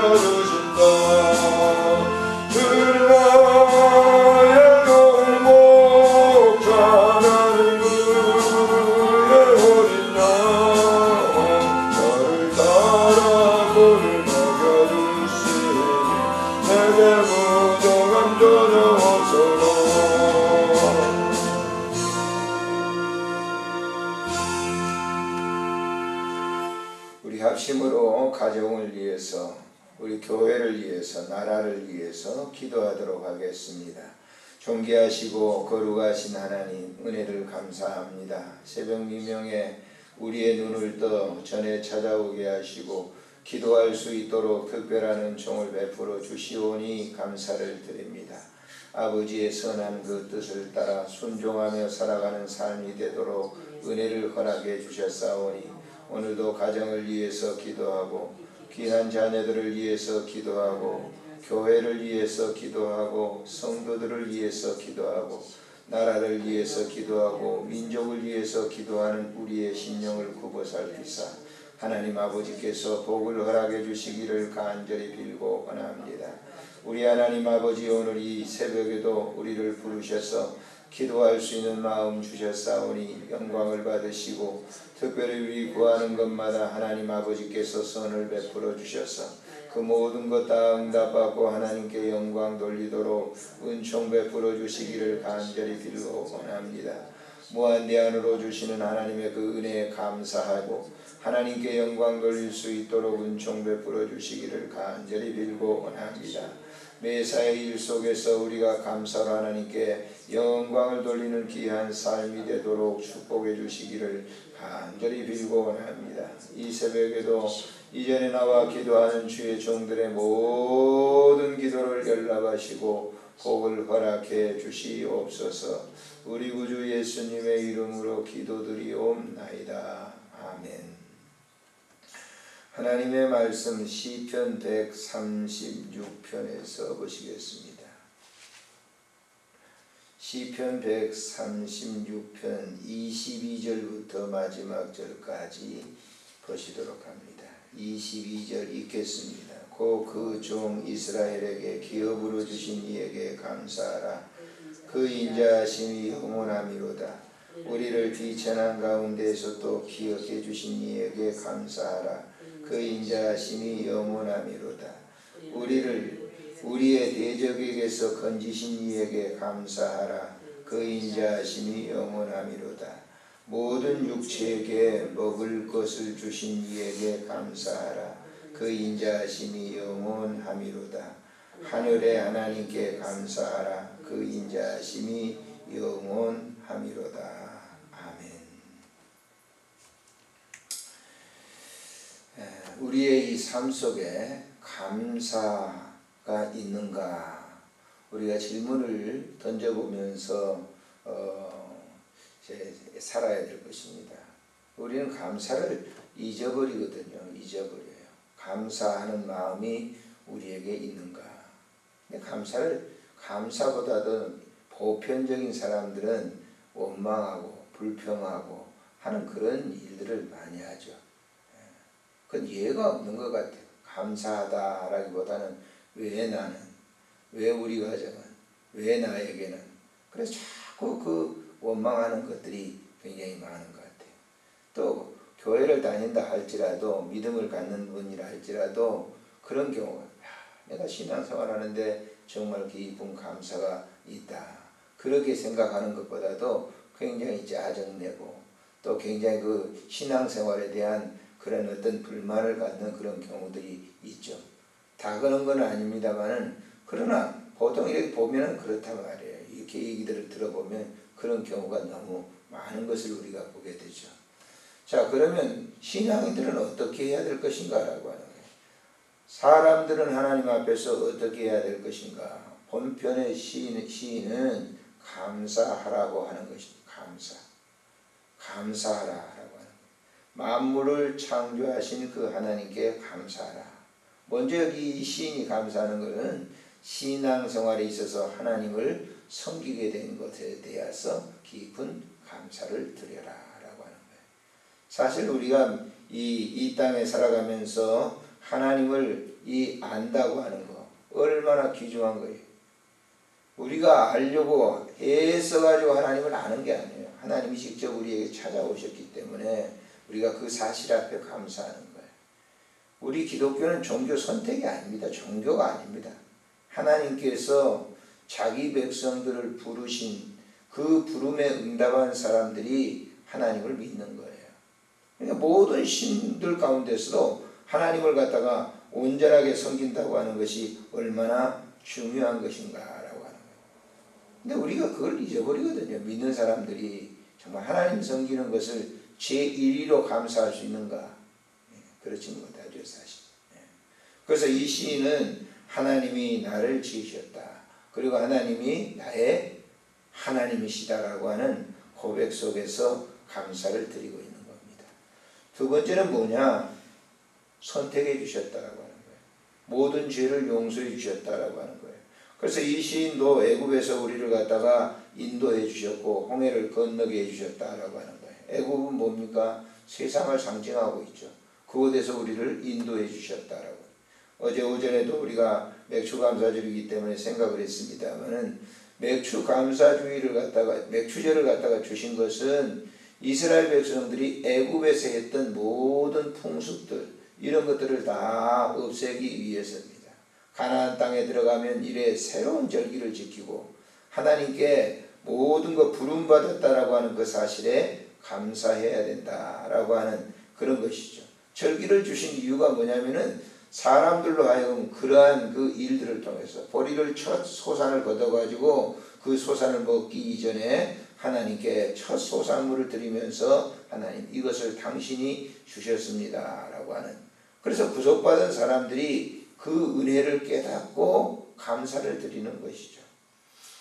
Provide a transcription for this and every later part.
남겨주신다. 나의 영목 자라는 그의 어린 양 나를 따라 불을 먹여주시니 내게 무정한 저녁 어서로. 우리 합심으로 가정을 위해서, 우리 교회를 위해서, 나라를 위해서 기도하도록 하겠습니다. 존귀하시고 거룩하신 하나님, 은혜를 감사합니다. 새벽 미명에 우리의 눈을 떠 전에 찾아오게 하시고 기도할 수 있도록 특별한 은총을 베풀어 주시오니 감사를 드립니다. 아버지의 선한 그 뜻을 따라 순종하며 살아가는 삶이 되도록 은혜를 허락해 주셨사오니 오늘도 가정을 위해서 기도하고 귀한 자녀들을 위해서 기도하고 교회를 위해서 기도하고 성도들을 위해서 기도하고 나라를 위해서 기도하고 민족을 위해서 기도하는 우리의 심령을 굽어 살피사 하나님 아버지께서 복을 허락해 주시기를 간절히 빌고 원합니다. 우리 하나님 아버지, 오늘 이 새벽에도 우리를 부르셔서 기도할 수 있는 마음 주셨사오니 영광을 받으시고 특별히 우리 구하는 것마다 하나님 아버지께서 선을 베풀어 주셔서 그 모든 것 다 응답받고 하나님께 영광 돌리도록 은총 베풀어 주시기를 간절히 빌고 원합니다. 무한대안으로 주시는 하나님의 그 은혜에 감사하고 하나님께 영광 돌릴 수 있도록 은총 베풀어 주시기를 간절히 빌고 원합니다. 매사의 일 속에서 우리가 감사로 하나님께 영광을 돌리는 귀한 삶이 되도록 축복해 주시기를 간절히 빌고 원합니다. 이 새벽에도 이전에 나와 기도하는 주의 종들의 모든 기도를 연락하시고 복을 허락해 주시옵소서. 우리 구주 예수님의 이름으로 기도드리옵나이다. 아멘. 하나님의 말씀 시편 136편에서 보시겠습니다. 시편 136편 22절부터 마지막 절까지 보시도록 합니다. 22절 읽겠습니다. 고 그 종 이스라엘에게 기업으로 주신 이에게 감사하라. 그 인자하심이 영원하미로다. 우리를 비천한 가운데서 또 기억해 주신 이에게 감사하라. 그 인자하심이 영원하미로다. 우리를 우리의 대적에게서 건지신 이에게 감사하라. 그 인자하심이 영원하미로다. 모든 육체에게 먹을 것을 주신 이에게 감사하라. 그 인자하심이 영원하미로다. 하늘의 하나님께 감사하라. 그 인자하심이 영원하미로다. 아멘. 우리의 이 삶 속에 감사가 있는가? 우리가 질문을 던져보면서 살아야 될 것입니다. 우리는 감사를 잊어버리거든요. 잊어버려요. 감사하는 마음이 우리에게 있는가? 근데 감사보다도 보편적인 사람들은 원망하고 불평하고 하는 그런 일들을 많이 하죠. 그건 예가 없는 것 같아요. 감사하다라기보다는 왜 나는, 왜 우리 가정은, 왜 나에게는, 그래서 자꾸 그 원망하는 것들이 굉장히 많은 것 같아요. 또 교회를 다닌다 할지라도, 믿음을 갖는 분이라 할지라도 그런 경우가, 내가 신앙생활 하는데 정말 깊은 감사가 있다, 그렇게 생각하는 것보다도 굉장히 짜증내고 또 굉장히 그 신앙생활에 대한 그런 어떤 불만을 갖는 그런 경우들이 있죠. 다 그런 건 아닙니다만은, 그러나 보통 이렇게 보면은 그렇단 말이에요. 이렇게 얘기들을 들어보면 그런 경우가 너무 많은 것을 우리가 보게 되죠. 자, 그러면 신앙인들은 어떻게 해야 될 것인가 라고 하는 거예요. 사람들은 하나님 앞에서 어떻게 해야 될 것인가. 본편의 시인은 감사하라고 하는 것입니다. 감사하라 라고 하는 거예요. 만물을 창조하신 그 하나님께 감사하라. 먼저 여기 시인이 감사하는 것은 신앙생활에 있어서 하나님을 섬기게 된 것에 대해서 깊은 감사를 드려라 라고 하는 거예요. 사실 우리가 이 땅에 살아가면서 하나님을 이 안다고 하는 거 얼마나 귀중한 거예요. 우리가 알려고 애써가지고 하나님을 아는 게 아니에요. 하나님이 직접 우리에게 찾아오셨기 때문에 우리가 그 사실 앞에 감사하는 거예요. 우리 기독교는 종교 선택이 아닙니다. 종교가 아닙니다. 하나님께서 자기 백성들을 부르신 그 부름에 응답한 사람들이 하나님을 믿는 거예요. 그러니까 모든 신들 가운데서도 하나님을 갖다가 온전하게 섬긴다고 하는 것이 얼마나 중요한 것인가라고 하는 거예요. 근데 우리가 그걸 잊어버리거든요. 믿는 사람들이 정말 하나님 섬기는 것을 제1위로 감사할 수 있는가? 그렇지 못하죠, 사실. 그래서 이 시인은 하나님이 나를 지으셨다. 그리고 하나님이 나의 하나님이시다라고 하는 고백 속에서 감사를 드리고 있는 겁니다. 두 번째는 뭐냐? 선택해 주셨다라고 하는 거예요. 모든 죄를 용서해 주셨다라고 하는 거예요. 그래서 이 시인도 애굽에서 우리를 갖다가 인도해 주셨고 홍해를 건너게 해 주셨다라고 하는 거예요. 애굽은 뭡니까? 세상을 상징하고 있죠. 그곳에서 우리를 인도해 주셨다라고. 어제 오전에도 우리가 맥주 감사주의이기 때문에 생각을 했습니다만은 맥주 감사주의를 갖다가 맥주제를 갖다가 주신 것은 이스라엘 백성들이 애굽에서 했던 모든 풍습들 이런 것들을 다 없애기 위해서입니다. 가나안 땅에 들어가면 이래 새로운 절기를 지키고 하나님께 모든 것 부름받았다라고 하는 그 사실에 감사해야 된다라고 하는 그런 것이죠. 절기를 주신 이유가 뭐냐면은 사람들로 하여금 그러한 그 일들을 통해서 보리를 첫 소산을 걷어가지고 그 소산을 먹기 이전에 하나님께 첫 소산물을 드리면서 하나님 이것을 당신이 주셨습니다 라고 하는, 그래서 구속받은 사람들이 그 은혜를 깨닫고 감사를 드리는 것이죠.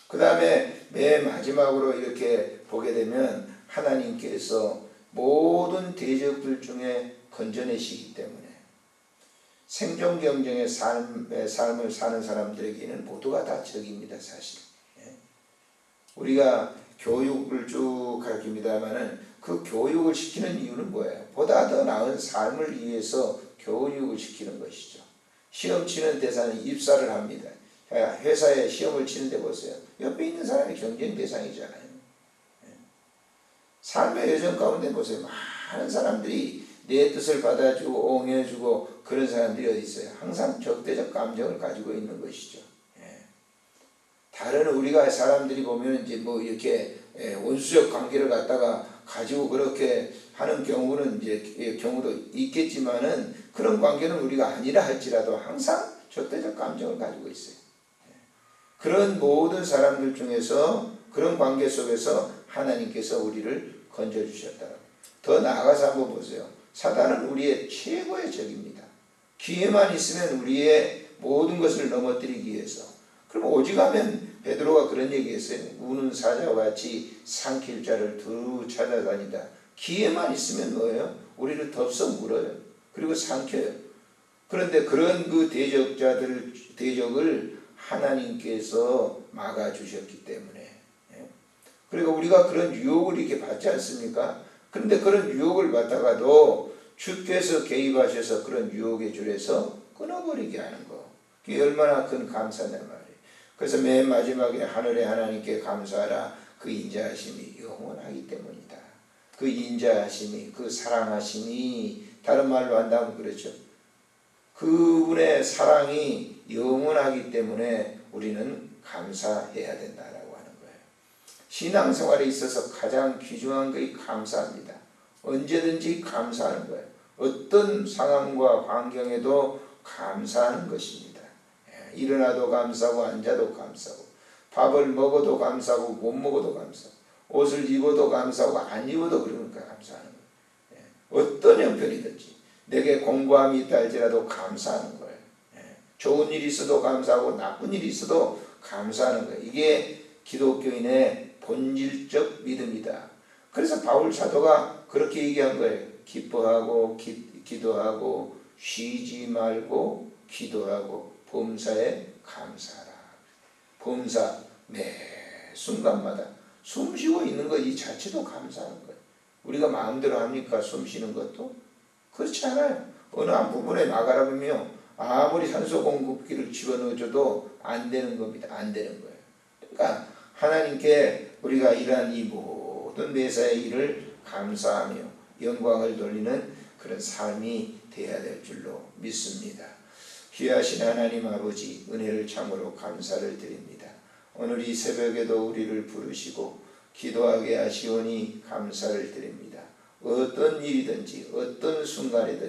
그 다음에 맨 마지막으로 이렇게 보게 되면 하나님께서 모든 대적들 중에 건져내시기 때문에 생존 경쟁의 삶을 사는 사람들에게는 모두가 다 적입니다, 사실. 우리가 교육을 쭉 가르칩니다만은 그 교육을 시키는 이유는 뭐예요? 보다 더 나은 삶을 위해서 교육을 시키는 것이죠. 시험 치는 대상은 입사를 합니다. 회사에 시험을 치는데 보세요. 옆에 있는 사람이 경쟁 대상이잖아요. 삶의 여정 가운데 보세요. 많은 사람들이 내 뜻을 받아주고 옹해주고 그런 사람들이 어디 있어요? 항상 적대적 감정을 가지고 있는 것이죠. 다른 우리가 사람들이 보면 이제 뭐 이렇게 원수적 관계를 갖다가 가지고 그렇게 하는 경우는 이제 경우도 있겠지만은 그런 관계는 우리가 아니라 할지라도 항상 적대적 감정을 가지고 있어요. 그런 모든 사람들 중에서 그런 관계 속에서 하나님께서 우리를 건져주셨다. 더 나아가서 한번 보세요. 사단은 우리의 최고의 적입니다. 기회만 있으면 우리의 모든 것을 넘어뜨리기 위해서. 그럼 오직하면 베드로가 그런 얘기했어요. 우는 사자와 같이 삼킬 자를 두루 찾아다니다. 기회만 있으면 뭐예요? 우리를 덥석 물어요. 그리고 삼켜요. 그런데 그런 그 대적을 하나님께서 막아주셨기 때문에. 그러니까 우리가 그런 유혹을 이렇게 받지 않습니까? 그런데 그런 유혹을 받다가도 주께서 개입하셔서 그런 유혹의 줄에서 끊어버리게 하는 거. 그게 얼마나 큰 감사냐 말이에요. 그래서 맨 마지막에 하늘의 하나님께 감사하라. 그 인자하심이 영원하기 때문이다. 그 인자하심이, 그 사랑하심이, 다른 말로 한다면 그렇죠. 그분의 사랑이 영원하기 때문에 우리는 감사해야 된다라고 하는 거예요. 신앙생활에 있어서 가장 귀중한 것이 감사합니다. 언제든지 감사하는 거예요. 어떤 상황과 환경에도 감사하는 것입니다. 일어나도 감사하고 앉아도 감사하고 밥을 먹어도 감사하고 못 먹어도 감사하고 옷을 입어도 감사하고 안 입어도 그러니까 감사하는 거예요. 어떤 형편이든지 내게 공고함이 있다 할지라도 감사하는 거예요. 좋은 일이 있어도 감사하고 나쁜 일이 있어도 감사하는 거예요. 이게 기독교인의 본질적 믿음이다. 그래서 바울 사도가 그렇게 얘기한 거예요. 기뻐하고 기도하고 쉬지 말고 기도하고 범사에 감사하라. 범사 매 순간마다 숨 쉬고 있는 것 이 자체도 감사하는 거예요. 우리가 마음대로 합니까? 숨 쉬는 것도? 그렇지 않아요. 어느 한 부분에 나가라면요. 아무리 산소 공급기를 집어넣어줘도 안 되는 겁니다. 안 되는 거예요. 그러니까 하나님께 우리가 이러한 이 모든 매사의 일을 감사하며 영광을 돌리는 그런 삶이 되어야 될 줄로 믿습니다. 귀하신 하나님 아버지, 은혜를 참으로 감사를 드립니다. 오늘 이 새벽에도 우리를 부르시고 기도하게 하시오니 감사를 드립니다. 어떤 일이든지 어떤 순간이든지